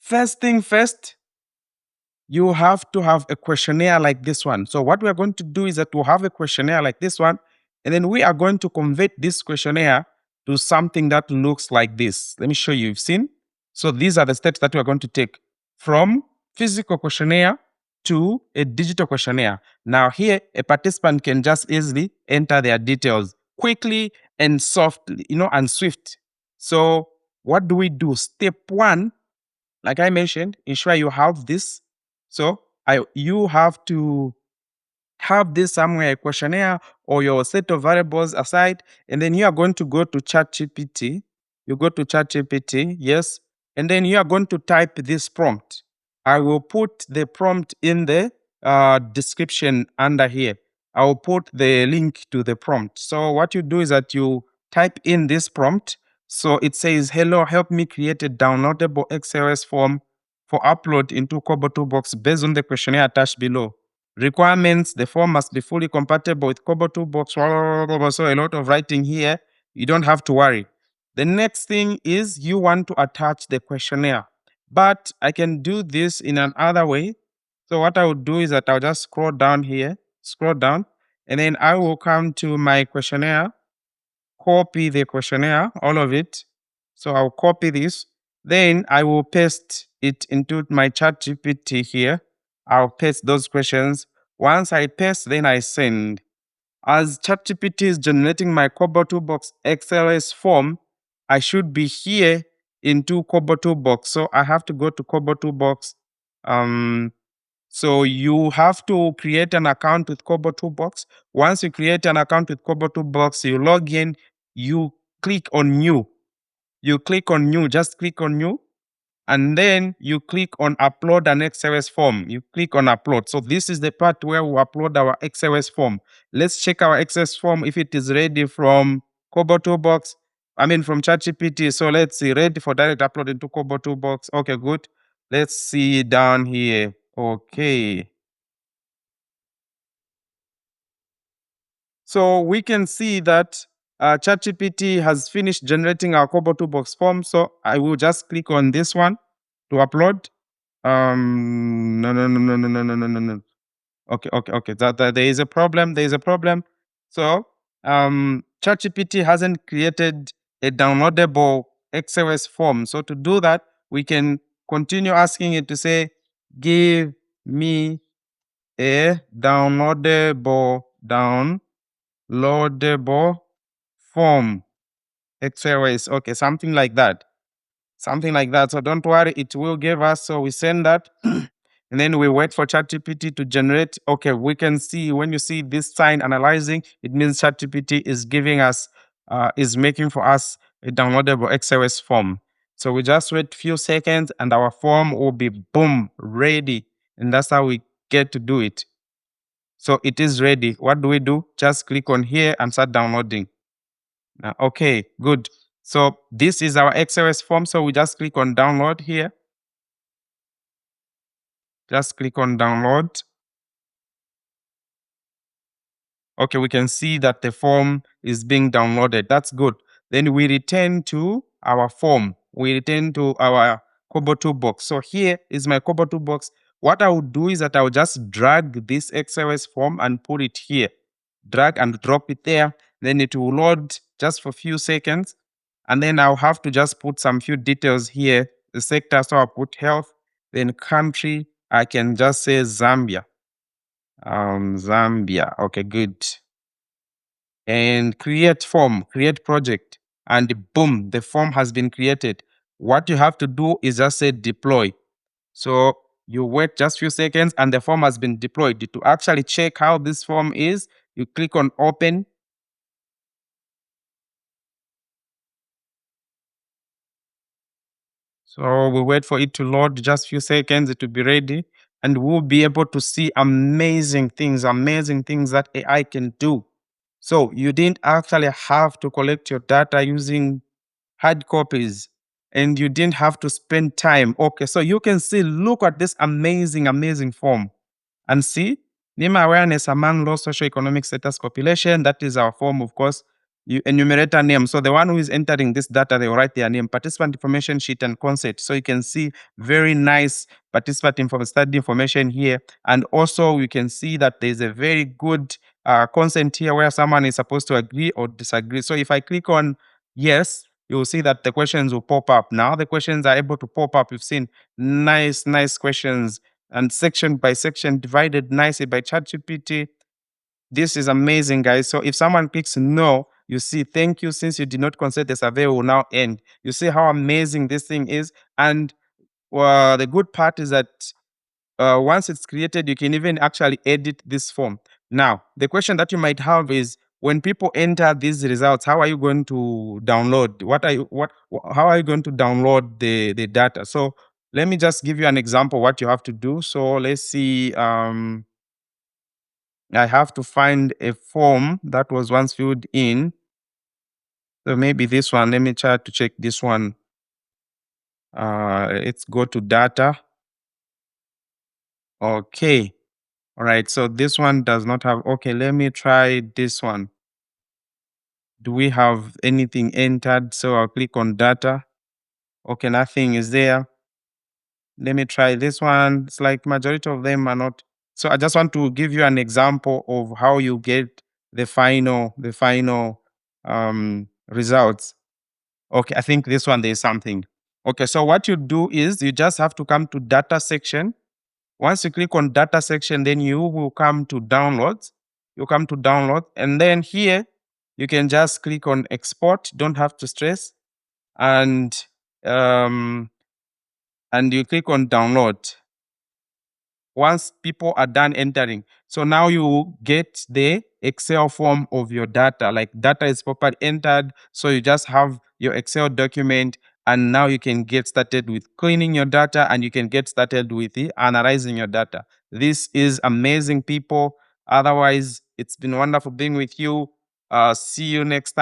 First thing first, you have to have a questionnaire like this one. So what we are going to do is that we'll have a questionnaire like this one, and then we are going to convert this questionnaire to something that looks like this. Let me show you. You've seen? So these are the steps that we are going to take from physical questionnaire to a digital questionnaire. Now here, a participant can just easily enter their details quickly and softly, and swift. So what do we do? Step one, like I mentioned, ensure you have this. So you have to have this somewhere, a questionnaire or your set of variables aside, and then you are going to go to ChatGPT. You go to ChatGPT, yes, and then you are going to type this prompt. I will put the prompt in the description under here. I will put the link to the prompt. So what you do is that you type in this prompt. So it says, "Hello, help me create a downloadable XLS form for upload into KoboToolbox based on the questionnaire attached below. Requirements: the form must be fully compatible with KoboToolbox." So a lot of writing here. You don't have to worry. The next thing is you want to attach the questionnaire. But I can do this in another way. So what I will do is that I'll just scroll down here, scroll down, and then I will come to my questionnaire, copy the questionnaire, all of it. So I'll copy this. Then I will paste it into my chat GPT here. I'll paste those questions. Once I paste, then I send. As ChatGPT is generating my KoboToolbox XLS form, I should be here into KoboToolbox. So I have to go to KoboToolbox. So you have to create an account with KoboToolbox. Once you create an account with KoboToolbox, you log in, you click on new. You click on new, just click on new. And then you click on upload an XLS form. You click on upload. So this is the part where we upload our XLS form. Let's check our XLS form if it is ready from KoboToolbox. From ChatGPT. So let's see, ready for direct upload into KoboToolbox. Okay, good. Let's see down here. Okay. So we can see that ChatGPT has finished generating our KoboToolbox form. So I will just click on this one to upload. No, no, no, no, no, no, no, no, no, no. Okay. That there is a problem. There is a problem. So, ChatGPT hasn't created a downloadable XLS form. So to do that, we can continue asking it to say, "Give me a downloadable form XLS." Okay, something like that. Something like that. So don't worry, it will give us. So we send that. And then we wait for ChatGPT to generate. Okay, we can see when you see this sign analyzing, it means ChatGPT is giving us, is making for us a downloadable XLS form. So we just wait a few seconds and our form will be boom, ready. And that's how we get to do it. So it is ready. What do we do? Just click on here and start downloading. Okay, good. So this is our XLS form. So we just click on download here. Just click on download. Okay, we can see that the form is being downloaded. That's good. Then we return to our form. We return to our KoboToolbox. So here is my KoboToolbox. What I would do is that I will just drag this XLS form and put it here. Drag and drop it there. Then it will load just for a few seconds. And then I'll have to just put some few details here. The sector, so I'll put health. Then country, I can just say Zambia. Zambia. Okay, good. And create form, create project, and boom, the form has been created. What you have to do is just say deploy. So you wait just a few seconds and the form has been deployed. To actually check how this form is, you click on open. So we wait for it to load just a few seconds, it will be ready, and we'll be able to see amazing things that AI can do. So you didn't actually have to collect your data using hard copies, and you didn't have to spend time. Okay, so you can see, look at this amazing form and see NIMA awareness among low socioeconomic status population. That is our form, of course. enumerator name. So the one who is entering this data, they will write their name, participant information sheet, and consent. So you can see very nice participant study information here. And also we can see that there's a very good consent here where someone is supposed to agree or disagree. So if I click on yes, you'll see that the questions will pop up. Now the questions are able to pop up. You've seen nice questions and section by section divided nicely by ChatGPT. This is amazing, guys. So if someone clicks no, you see, thank you, since you did not consent, the survey will now end. You see how amazing this thing is. And the good part is that once it's created, you can even actually edit this form. Now, the question that you might have is, when people enter these results, how are you going to download? How are you going to download the data? So let me just give you an example what you have to do. So let's see. I have to find a form that was once filled in. So maybe this one. Let me try to check this one. Let's go to data. Okay. All right. So this one does not have. Okay. Let me try this one. Do we have anything entered? So I'll click on data. Okay. Nothing is there. Let me try this one. It's like majority of them are not. So I just want to give you an example of how you get the final results. Okay, I think this one there's something. Okay, so what you do is you just have to come to data section. Once you click on data section, then you will come to downloads. You come to download, and then here you can just click on export. Don't have to stress, and um, and you click on download. Once people are done entering, so now you get the Excel form of your data, like data is properly entered. So you just have your Excel document, and now you can get started with cleaning your data, and you can get started with analyzing your data. This is amazing, people. Otherwise, it's been wonderful being with you. See you next time.